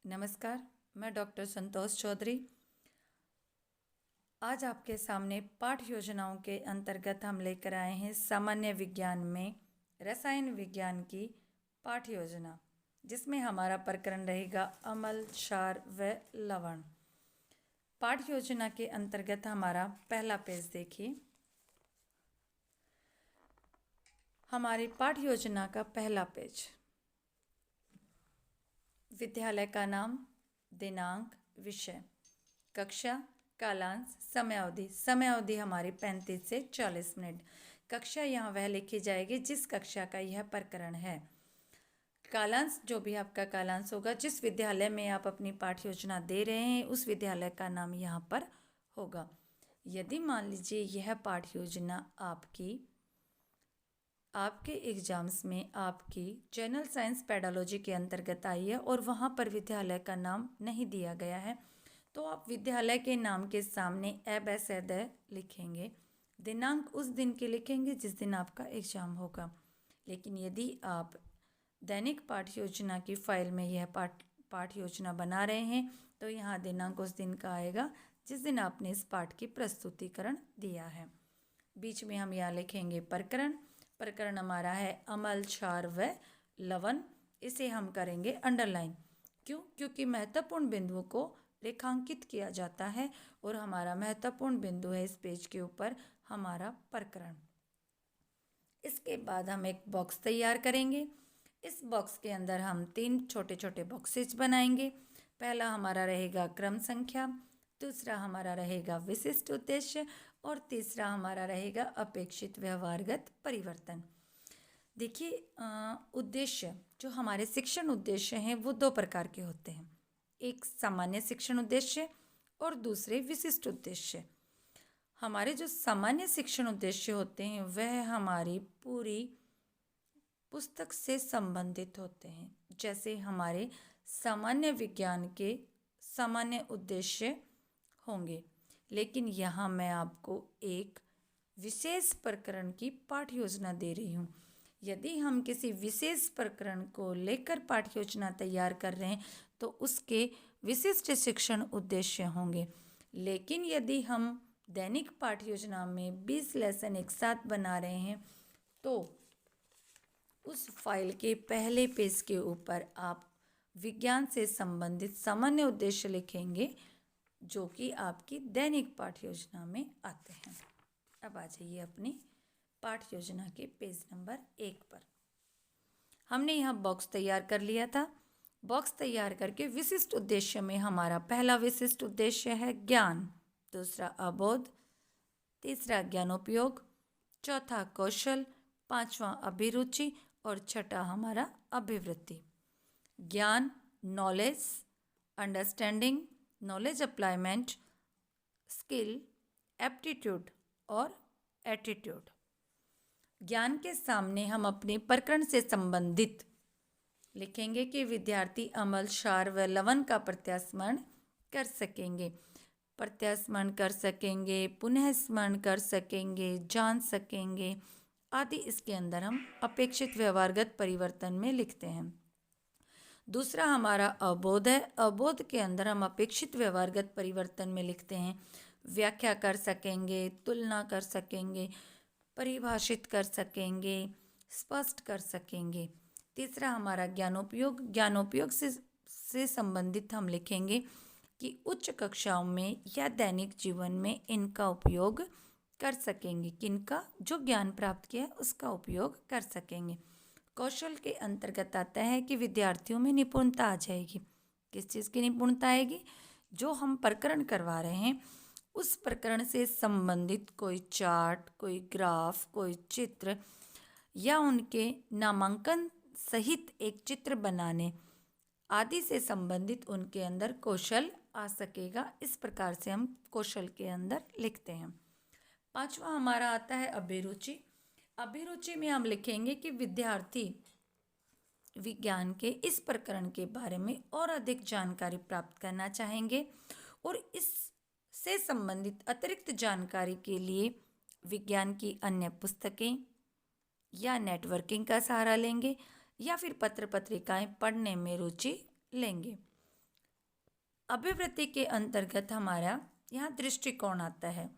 नमस्कार। मैं डॉक्टर संतोष चौधरी। आज आपके सामने पाठ योजनाओं के अंतर्गत हम लेकर आए हैं सामान्य विज्ञान में रसायन विज्ञान की पाठ योजना, जिसमें हमारा प्रकरण रहेगा अम्ल, क्षार व लवण। पाठ योजना के अंतर्गत हमारा पहला पेज देखिए। हमारी पाठ योजना का पहला पेज, विद्यालय का नाम, दिनांक, विषय, कक्षा, कालांश, समयावधि। समयावधि हमारी 35 से 40 मिनट। कक्षा यहाँ वह लिखी जाएगी जिस कक्षा का यह प्रकरण है। कालांश, जो भी आपका कालांश होगा, जिस विद्यालय में आप अपनी पाठ योजना दे रहे हैं उस विद्यालय का नाम यहाँ पर होगा। यदि मान लीजिए यह पाठ योजना आपके एग्जाम्स में आपकी जनरल साइंस पेडोलॉजी के अंतर्गत आई है और वहाँ पर विद्यालय का नाम नहीं दिया गया है, तो आप विद्यालय के नाम के सामने एब सैद लिखेंगे, दिनांक उस दिन के लिखेंगे जिस दिन आपका एग्ज़ाम होगा। लेकिन यदि आप दैनिक पाठ योजना की फाइल में यह पाठ योजना बना रहे हैं तो यहाँ दिनांक उस दिन का आएगा जिस दिन आपने इस पाठ की प्रस्तुतिकरण दिया है। बीच में हम यहाँ लिखेंगे प्रकरण। प्रकरण हमारा है अम्ल, क्षार व लवण। इसे हम करेंगे अंडरलाइन। क्यों? क्योंकि महत्वपूर्ण बिंदुओं को रेखांकित किया जाता है और हमारा महत्वपूर्ण बिंदु है इस पेज के ऊपर हमारा प्रकरण। इसके बाद हम एक बॉक्स तैयार करेंगे। इस बॉक्स के अंदर हम 3 छोटे छोटे बॉक्सेज बनाएंगे। पहला हमारा रहेगा क्रम संख्या, दूसरा हमारा रहेगा विशिष्ट उद्देश्य और तीसरा हमारा रहेगा अपेक्षित व्यवहारगत परिवर्तन। देखिए, उद्देश्य, जो हमारे शिक्षण उद्देश्य हैं वो 2 प्रकार के होते हैं। एक सामान्य शिक्षण उद्देश्य और दूसरे विशिष्ट उद्देश्य। हमारे जो सामान्य शिक्षण उद्देश्य होते हैं वह हमारी पूरी पुस्तक से संबंधित होते हैं। जैसे हमारे सामान्य विज्ञान के सामान्य उद्देश्य होंगे, लेकिन यहाँ मैं आपको एक विशेष प्रकरण की पाठ योजना दे रही हूँ। यदि हम किसी विशेष प्रकरण को लेकर पाठ योजना तैयार कर रहे हैं तो उसके विशिष्ट शिक्षण उद्देश्य होंगे। लेकिन यदि हम दैनिक पाठ योजना में 20 लेसन एक साथ बना रहे हैं तो उस फाइल के पहले पेज के ऊपर आप विज्ञान से संबंधित सामान्य उद्देश्य लिखेंगे जो कि आपकी दैनिक पाठ योजना में आते हैं। अब आ जाइए अपनी पाठ योजना के पेज नंबर 1 पर। हमने यहाँ बॉक्स तैयार कर लिया था। बॉक्स तैयार करके विशिष्ट उद्देश्य में हमारा पहला विशिष्ट उद्देश्य है ज्ञान, दूसरा अबोध, तीसरा ज्ञानोपयोग, चौथा कौशल, पांचवा अभिरुचि और छठा हमारा अभिवृत्ति। ज्ञान, नॉलेज, अंडरस्टैंडिंग, नॉलेज अप्लाइमेंट, स्किल, एप्टीट्यूड और एटीट्यूड। ज्ञान के सामने हम अपने प्रकरण से संबंधित लिखेंगे कि विद्यार्थी अम्ल, क्षार व लवण का प्रत्यास्मरण कर सकेंगे, पुनः स्मरण कर सकेंगे, जान सकेंगे आदि। इसके अंदर हम अपेक्षित व्यवहारगत परिवर्तन में लिखते हैं। दूसरा हमारा अबोध है। अबोध के अंदर हम अपेक्षित व्यवहारगत परिवर्तन में लिखते हैं व्याख्या कर सकेंगे, तुलना कर सकेंगे, परिभाषित कर सकेंगे, स्पष्ट कर सकेंगे। तीसरा हमारा ज्ञानोपयोग। ज्ञानोपयोग से संबंधित हम लिखेंगे कि उच्च कक्षाओं में या दैनिक जीवन में इनका उपयोग कर सकेंगे। किनका? जो ज्ञान प्राप्त किया है उसका उपयोग कर सकेंगे। कौशल के अंतर्गत आता है कि विद्यार्थियों में निपुणता आ जाएगी। किस चीज़ की निपुणता आएगी? जो हम प्रकरण करवा रहे हैं उस प्रकरण से संबंधित कोई चार्ट, कोई ग्राफ, कोई चित्र या उनके नामांकन सहित एक चित्र बनाने आदि से संबंधित उनके अंदर कौशल आ सकेगा। इस प्रकार से हम कौशल के अंदर लिखते हैं। पांचवा हमारा आता है अभिरुचि। अभिरुचि में हम लिखेंगे कि विद्यार्थी विज्ञान के इस प्रकरण के बारे में और अधिक जानकारी प्राप्त करना चाहेंगे और इससे संबंधित अतिरिक्त जानकारी के लिए विज्ञान की अन्य पुस्तकें या नेटवर्किंग का सहारा लेंगे या फिर पत्र पत्रिकाएं पढ़ने में रुचि लेंगे। अभिवृत्ति के अंतर्गत हमारा यहाँ दृष्टिकोण आता है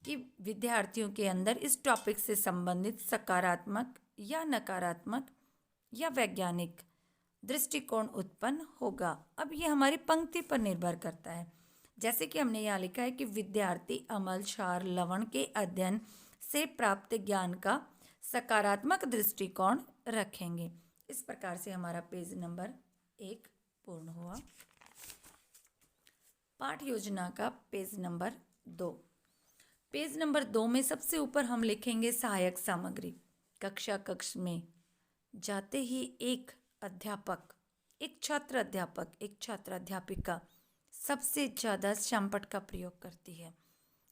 कि विद्यार्थियों के अंदर इस टॉपिक से संबंधित सकारात्मक या नकारात्मक या वैज्ञानिक दृष्टिकोण उत्पन्न होगा। अब ये हमारी पंक्ति पर निर्भर करता है। जैसे कि हमने यहाँ लिखा है कि विद्यार्थी अमल, क्षार, लवण के अध्ययन से प्राप्त ज्ञान का सकारात्मक दृष्टिकोण रखेंगे। इस प्रकार से हमारा पेज नंबर 1 पूर्ण हुआ। पाठ योजना का पेज नंबर 2। पेज नंबर 2 में सबसे ऊपर हम लिखेंगे सहायक सामग्री। कक्ष में जाते ही एक अध्यापक, एक छात्र अध्यापक, एक छात्र अध्यापिका सबसे ज़्यादा श्यामपट्ट का प्रयोग करती है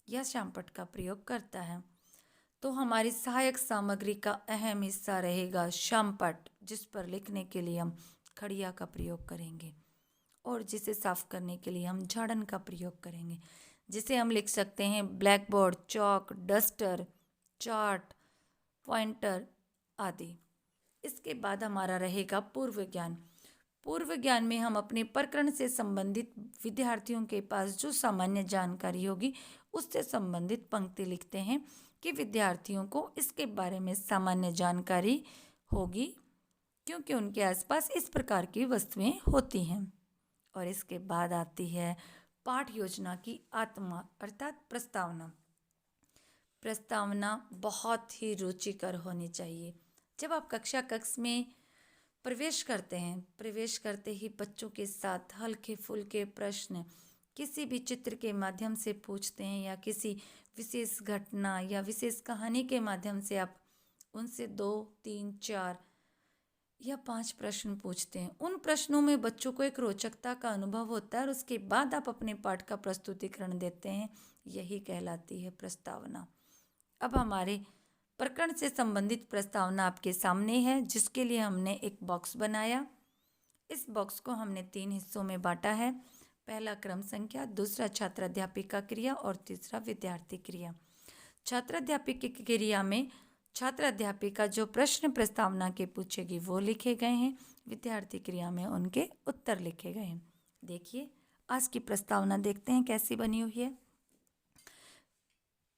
या श्यामपट्ट का प्रयोग करता है, तो हमारी सहायक सामग्री का अहम हिस्सा रहेगा श्यामपट्ट, जिस पर लिखने के लिए हम खड़िया का प्रयोग करेंगे और जिसे साफ करने के लिए हम झाड़न का प्रयोग करेंगे, जिसे हम लिख सकते हैं ब्लैक बोर्ड, चौक, डस्टर, चार्ट, पॉइंटर आदि। इसके बाद हमारा रहेगा पूर्व ज्ञान। पूर्व ज्ञान में हम अपने प्रकरण से संबंधित विद्यार्थियों के पास जो सामान्य जानकारी होगी उससे संबंधित पंक्ति लिखते हैं कि विद्यार्थियों को इसके बारे में सामान्य जानकारी होगी क्योंकि उनके आसपास इस प्रकार की वस्तुएं होती हैं। और इसके बाद आती है पाठ योजना की आत्मा अर्थात प्रस्तावना। प्रस्तावना बहुत ही रुचिकर होनी चाहिए। जब आप कक्ष में प्रवेश करते हैं, प्रवेश करते ही बच्चों के साथ हल्के फुल्के प्रश्न किसी भी चित्र के माध्यम से पूछते हैं या किसी विशेष घटना या विशेष कहानी के माध्यम से आप उनसे 2, 3, 4 या 5 प्रश्न पूछते हैं। उन प्रश्नों में बच्चों को एक रोचकता का अनुभव होता है और उसके बाद आप अपने पाठ का प्रस्तुतिकरण देते हैं। यही कहलाती है प्रस्तावना। अब हमारे प्रकरण से संबंधित प्रस्तावना आपके सामने है, जिसके लिए हमने एक बॉक्स बनाया। इस बॉक्स को हमने 3 हिस्सों में बांटा है। पहला क्रम संख्या, दूसरा छात्र अध्यापिका क्रिया और तीसरा विद्यार्थी क्रिया। छात्र अध्यापिका की क्रिया में छात्र अध्यापिका जो प्रश्न प्रस्तावना के पूछेगी वो लिखे गए हैं, विद्यार्थी क्रिया में उनके उत्तर लिखे गए हैं। देखिए आज की प्रस्तावना देखते हैं कैसी बनी हुई है।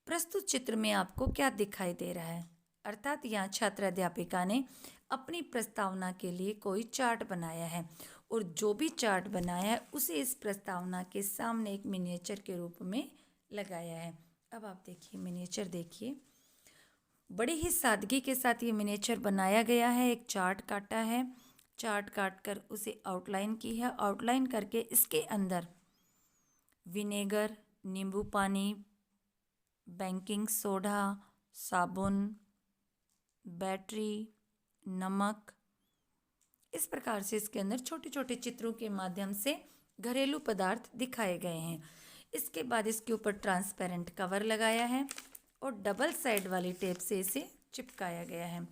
प्रस्तुत चित्र में आपको क्या दिखाई दे रहा है, अर्थात यहाँ छात्र अध्यापिका ने अपनी प्रस्तावना के लिए कोई चार्ट बनाया है और जो भी चार्ट बनाया है उसे इस प्रस्तावना के सामने एक मिनिएचर के रूप में लगाया है। अब आप देखिए मिनिएचर, देखिए बड़ी ही सादगी के साथ ये मिनिएचर बनाया गया है। एक चार्ट काटा है, चार्ट काट कर उसे आउटलाइन की है। आउटलाइन करके इसके अंदर विनेगर, नींबू पानी, बेकिंग सोडा, साबुन, बैटरी, नमक, इस प्रकार से इसके अंदर छोटे छोटे चित्रों के माध्यम से घरेलू पदार्थ दिखाए गए हैं। इसके बाद इसके ऊपर ट्रांसपेरेंट कवर लगाया है और डबल साइड वाली टेप से इसे चिपकाया गया है।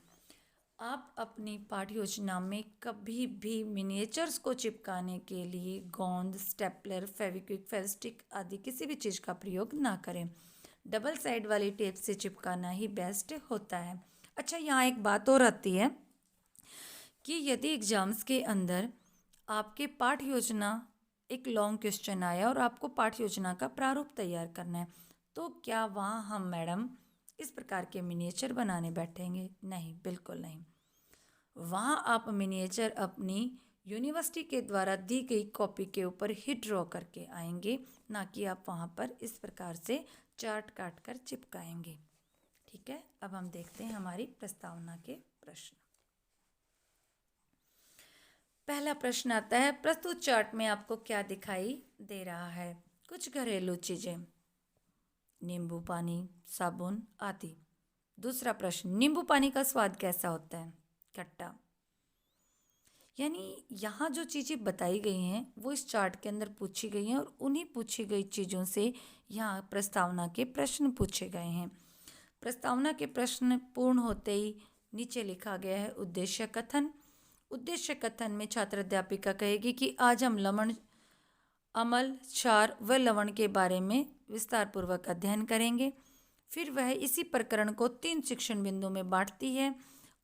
आप अपनी पाठ योजना में कभी भी मिनिएचर्स को चिपकाने के लिए गोंद, स्टेपलर, फेविक्विक, फेविस्टिक आदि किसी भी चीज़ का प्रयोग ना करें। डबल साइड वाली टेप से चिपकाना ही बेस्ट होता है। अच्छा, यहाँ एक बात और आती है कि यदि एग्जाम्स के अंदर आपके पाठ योजना एक लॉन्ग क्वेश्चन आया और आपको पाठ योजना का प्रारूप तैयार करना है, तो क्या वहाँ हम मैडम इस प्रकार के मिनिएचर बनाने बैठेंगे? नहीं, बिल्कुल नहीं। वहाँ आप मिनिएचर अपनी यूनिवर्सिटी के द्वारा दी गई कॉपी के ऊपर ही ड्रॉ करके आएंगे, ना कि आप वहाँ पर इस प्रकार से चार्ट काट कर चिपकाएंगे। ठीक है, अब हम देखते हैं हमारी प्रस्तावना के प्रश्न। पहला प्रश्न आता है, प्रस्तुत चार्ट में आपको क्या दिखाई दे रहा है? कुछ घरेलू चीजें, नींबू पानी, साबुन आदि। दूसरा प्रश्न, नींबू पानी का स्वाद कैसा होता है? खट्टा। यानी यहाँ जो चीज़ें बताई गई हैं वो इस चार्ट के अंदर पूछी गई हैं और उन्हीं पूछी गई चीज़ों से यहाँ प्रस्तावना के प्रश्न पूछे गए हैं। प्रस्तावना के प्रश्न पूर्ण होते ही नीचे लिखा गया है उद्देश्य कथन। उद्देश्य कथन में छात्र अध्यापिका कहेगी कि आज हम लवण, अम्ल, क्षार व लवण के बारे में विस्तार पूर्वक अध्ययन करेंगे। फिर वह इसी प्रकरण को 3 शिक्षण बिंदु में बांटती है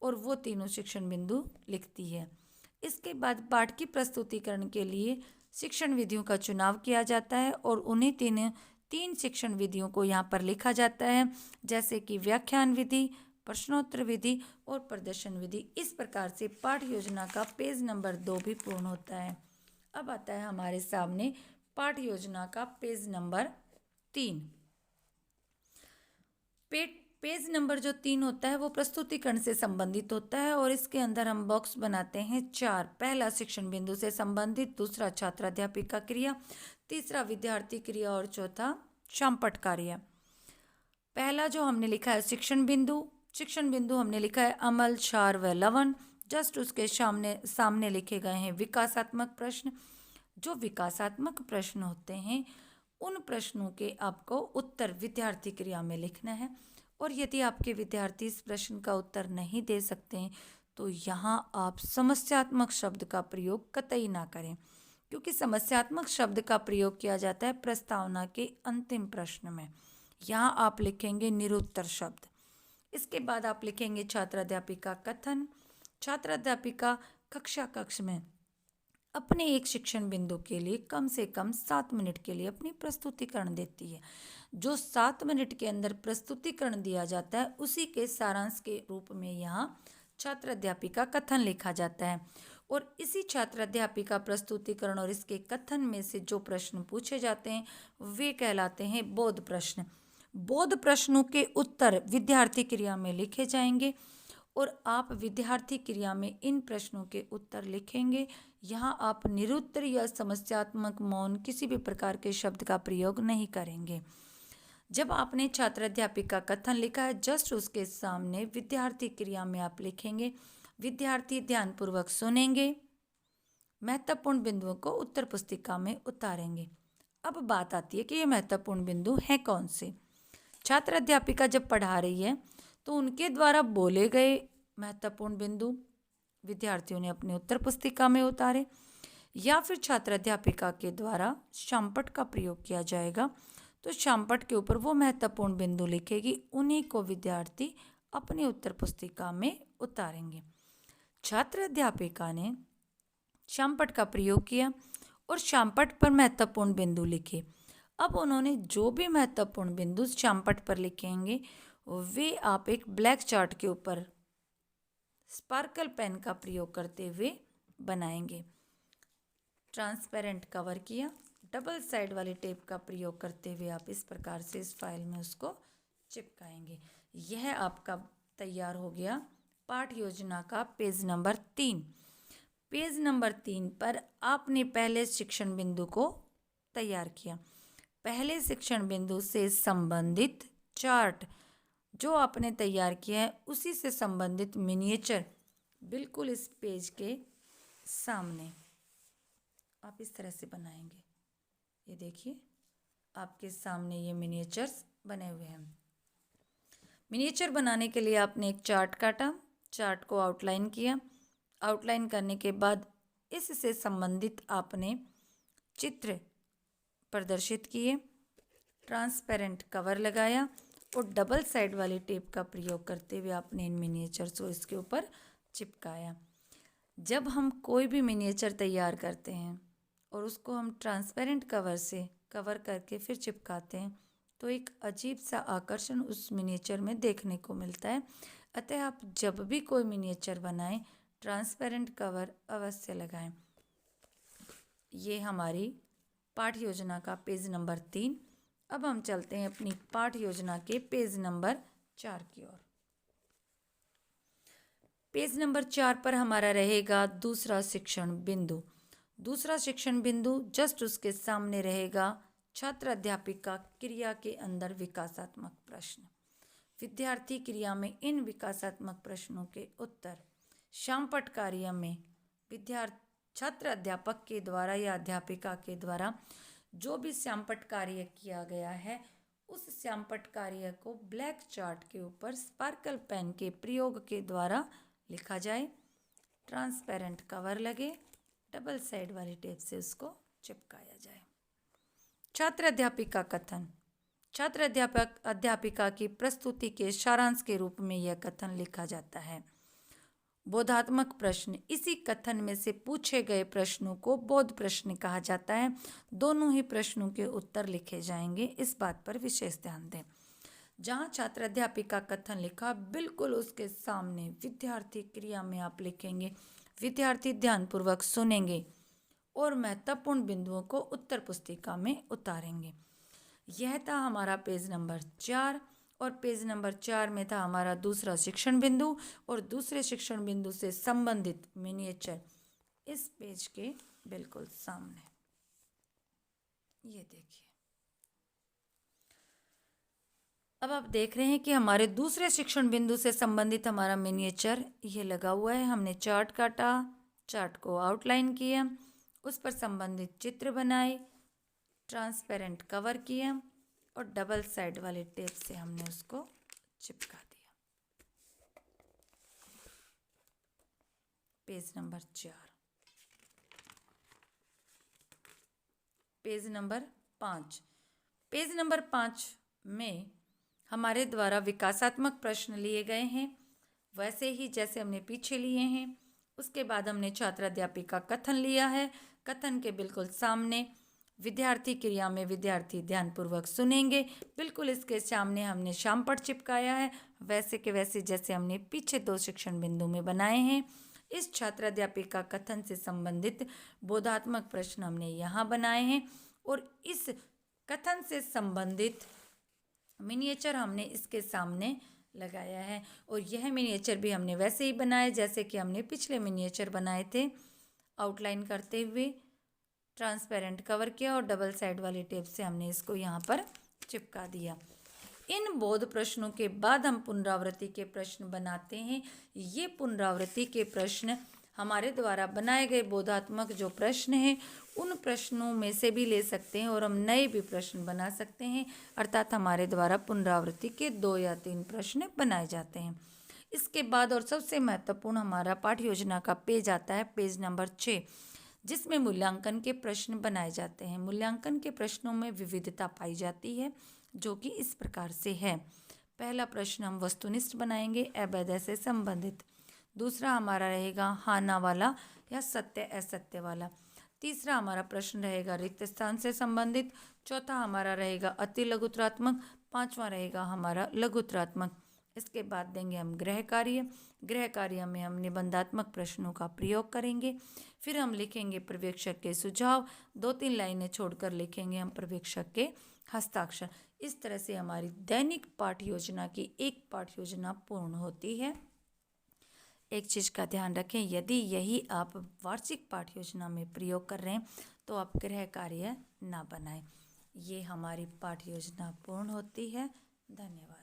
और वो तीनों शिक्षण बिंदु लिखती है। इसके बाद पाठ की प्रस्तुतिकरण के लिए शिक्षण विधियों का चुनाव किया जाता है और उन्हीं तीन शिक्षण विधियों को यहाँ पर लिखा जाता है, जैसे कि व्याख्यान विधि, प्रश्नोत्तर विधि और प्रदर्शन विधि। इस प्रकार से पाठ योजना का पेज नंबर 2 भी पूर्ण होता है। अब आता है हमारे सामने पाठ योजना का पेज नंबर 3। पेज नंबर जो 3 होता है वो प्रस्तुतिकरण से संबंधित होता है और इसके अंदर हम बॉक्स बनाते हैं 4। पहला शिक्षण बिंदु से संबंधित, दूसरा छात्र अध्यापिका क्रिया, तीसरा विद्यार्थी क्रिया और चौथा शामपट कार्य। पहला जो हमने लिखा है शिक्षण बिंदु हमने लिखा है अमल, क्षार व लवण। जस्ट उसके सामने लिखे गए हैं विकासात्मक प्रश्न। जो विकासात्मक प्रश्न होते हैं उन प्रश्नों के आपको उत्तर विद्यार्थी क्रिया में लिखना है। और यदि आपके विद्यार्थी इस प्रश्न का उत्तर नहीं दे सकते हैं तो यहाँ आप समस्यात्मक शब्द का प्रयोग कतई ना करें, क्योंकि समस्यात्मक शब्द का प्रयोग किया जाता है प्रस्तावना के अंतिम प्रश्न में। यहाँ आप लिखेंगे निरुत्तर शब्द। इसके बाद आप लिखेंगे छात्र अध्यापिका कथन। छात्र अध्यापिका कक्ष में अपने एक शिक्षण बिंदु के लिए कम से कम 7 मिनट के लिए अपनी प्रस्तुतिकरण देती है। जो 7 मिनट के अंदर प्रस्तुतिकरण दिया जाता है उसी के सारांश के रूप में यहाँ छात्र अध्यापिका कथन लिखा जाता है। और इसी छात्र अध्यापिका प्रस्तुतिकरण और इसके कथन में से जो प्रश्न पूछे जाते हैं वे कहलाते हैं बोध प्रश्न। बोध प्रश्नों के उत्तर विद्यार्थी क्रिया में लिखे जाएंगे और आप विद्यार्थी क्रिया में इन प्रश्नों के उत्तर लिखेंगे। यहाँ आप निरुत्तर या समस्यात्मक, मौन, किसी भी प्रकार के शब्द का प्रयोग नहीं करेंगे। जब आपने छात्र अध्यापिका कथन लिखा है जस्ट उसके सामने विद्यार्थी क्रिया में आप लिखेंगे विद्यार्थी ध्यानपूर्वक सुनेंगे, महत्वपूर्ण बिंदुओं को उत्तर पुस्तिका में उतारेंगे। अब बात आती है कि ये महत्वपूर्ण बिंदु हैं कौन से। छात्र अध्यापिका जब पढ़ा रही है तो उनके द्वारा बोले गए महत्वपूर्ण बिंदु विद्यार्थियों ने अपने उत्तर पुस्तिका में उतारे, या फिर छात्र अध्यापिका के द्वारा शामपट का प्रयोग किया जाएगा तो शामपट के ऊपर वो महत्वपूर्ण बिंदु लिखेगी, उन्हीं को विद्यार्थी अपनी उत्तर पुस्तिका में उतारेंगे। छात्र अध्यापिका ने शामपट का प्रयोग किया और शामपट पर महत्वपूर्ण बिंदु लिखे। अब उन्होंने जो भी महत्वपूर्ण बिंदु शामपट पर लिखेंगे वे आप एक ब्लैक चार्ट के ऊपर स्पार्कल पेन का प्रयोग करते हुए बनाएंगे। ट्रांसपेरेंट कवर किया, डबल साइड वाली टेप का प्रयोग करते हुए आप इस प्रकार से इस फाइल में उसको चिपकाएंगे। यह आपका तैयार हो गया पाठ योजना का पेज नंबर 3। पेज नंबर 3 पर आपने पहले शिक्षण बिंदु को तैयार किया। पहले शिक्षण बिंदु से संबंधित चार्ट जो आपने तैयार किया है उसी से संबंधित मिनिएचर बिल्कुल इस पेज के सामने आप इस तरह से बनाएंगे। ये देखिए आपके सामने ये मिनिएचर्स बने हुए हैं। मिनिएचर बनाने के लिए आपने एक चार्ट काटा, चार्ट को आउटलाइन किया। आउटलाइन करने के बाद इससे संबंधित आपने चित्र प्रदर्शित किए, ट्रांसपेरेंट कवर लगाया और डबल साइड वाली टेप का प्रयोग करते हुए आपने इन मिनिएचर्स को इसके ऊपर चिपकाया। जब हम कोई भी मिनिएचर तैयार करते हैं और उसको हम ट्रांसपेरेंट कवर से कवर करके फिर चिपकाते हैं तो एक अजीब सा आकर्षण उस मिनिएचर में देखने को मिलता है। अतः आप जब भी कोई मिनिएचर बनाएं ट्रांसपेरेंट कवर अवश्य लगाएं। ये हमारी पाठ योजना का पेज नंबर 3। अब हम चलते हैं अपनी पाठ योजना के पेज नंबर 4 की ओर। पेज नंबर 4 पर हमारा रहेगा दूसरा शिक्षण बिंदु। दूसरा शिक्षण बिंदु जस्ट उसके सामने रहेगा छात्र अध्यापिका क्रिया के अंदर विकासात्मक प्रश्न। विद्यार्थी क्रिया में इन विकासात्मक प्रश्नों के उत्तर शामपट कार्य में छात्र अध्यापक के द्वारा या अध्यापिका के द्वारा जो भी शामपट कार्य किया गया है उस शामपट कार्य को ब्लैक चार्ट के ऊपर स्पार्कल पेन के प्रयोग के द्वारा लिखा जाए। ट्रांसपेरेंट कवर लगे, डबल साइड वाली टेप से उसको चिपकाया जाए। छात्र अध्यापिका कथन। छात्र अध्यापिका की प्रस्तुति के सारांश के रूप में यह कथन लिखा जाता है। बोधात्मक प्रश्न, इसी कथन में से पूछे गए प्रश्नों को बोध प्रश्न कहा जाता है। दोनों ही प्रश्नों के उत्तर लिखे जाएंगे, इस बात पर विशेष ध्यान दें। जहाँ छात्र अध्यापिका कथन लिखा, बिल्कुल उसके सामने विद्यार्थी क्रिया में आप लिखेंगे। विद्यार्थी ध्यानपूर्वक सुनेंगे और महत्वपूर्ण बिंदुओं को उत्तर पुस्तिका में उतारेंगे। यह था हमारा पेज नंबर 4 और पेज नंबर 4 में था हमारा दूसरा शिक्षण बिंदु और दूसरे शिक्षण बिंदु से संबंधित मिनिएचर इस पेज के बिल्कुल सामने। ये देखिए, अब आप देख रहे हैं कि हमारे दूसरे शिक्षण बिंदु से संबंधित हमारा मिनिएचर ये लगा हुआ है। हमने चार्ट काटा, चार्ट को आउटलाइन किया, उस पर संबंधित चित्र बनाए, ट्रांसपेरेंट कवर किया और डबल साइड वाले टेप से हमने उसको चिपका दिया। Page number 4, page number 5। Page number 5 में हमारे द्वारा विकासात्मक प्रश्न लिए गए हैं, वैसे ही जैसे हमने पीछे लिए हैं। उसके बाद हमने छात्र अध्यापिका कथन लिया है। कथन के बिल्कुल सामने विद्यार्थी क्रिया में विद्यार्थी ध्यानपूर्वक सुनेंगे, बिल्कुल इसके सामने हमने शामपट चिपकाया है, वैसे के वैसे जैसे हमने पीछे 2 शिक्षण बिंदु में बनाए हैं। इस छात्र अध्यापिका कथन से संबंधित बोधात्मक प्रश्न हमने यहाँ बनाए हैं और इस कथन से संबंधित मिनिएचर हमने इसके सामने लगाया है। और यह मिनिएचर भी हमने वैसे ही बनाया जैसे कि हमने पिछले मिनिएचर बनाए थे। आउटलाइन करते हुए ट्रांसपेरेंट कवर किया और डबल साइड वाली टेप से हमने इसको यहाँ पर चिपका दिया। इन बोध प्रश्नों के बाद हम पुनरावृत्ति के प्रश्न बनाते हैं। ये पुनरावृत्ति के प्रश्न हमारे द्वारा बनाए गए बोधात्मक जो प्रश्न हैं उन प्रश्नों में से भी ले सकते हैं और हम नए भी प्रश्न बना सकते हैं, अर्थात हमारे द्वारा पुनरावृत्ति के 2 या 3 प्रश्न बनाए जाते हैं। इसके बाद और सबसे महत्वपूर्ण हमारा पाठ्य योजना का पेज आता है, पेज नंबर 6, जिसमें मूल्यांकन के प्रश्न बनाए जाते हैं। मूल्यांकन के प्रश्नों में विविधता पाई जाती है, जो कि इस प्रकार से है। पहला प्रश्न हम वस्तुनिष्ठ बनाएंगे, अवैध से संबंधित। दूसरा हमारा रहेगा हाँ ना वाला या सत्य असत्य वाला। तीसरा हमारा प्रश्न रहेगा रिक्त स्थान से संबंधित। चौथा हमारा रहेगा अति लघुत्रात्मक। पांचवा रहेगा हमारा लघुत्रात्मक। इसके बाद देंगे हम गृह कार्य। गृह कार्य में हम निबंधात्मक प्रश्नों का प्रयोग करेंगे। फिर हम लिखेंगे पर्यवेक्षक के सुझाव, 2-3 लाइनें छोड़कर लिखेंगे हम पर्यवेक्षक के हस्ताक्षर। इस तरह से हमारी दैनिक पाठ्य योजना की एक पाठ्य योजना पूर्ण होती है। एक चीज़ का ध्यान रखें, यदि यही आप वार्षिक पाठ्य योजना में प्रयोग कर रहे हैं तो आप गृह कार्य ना बनाएं। ये हमारी पाठ्य योजना पूर्ण होती है। धन्यवाद।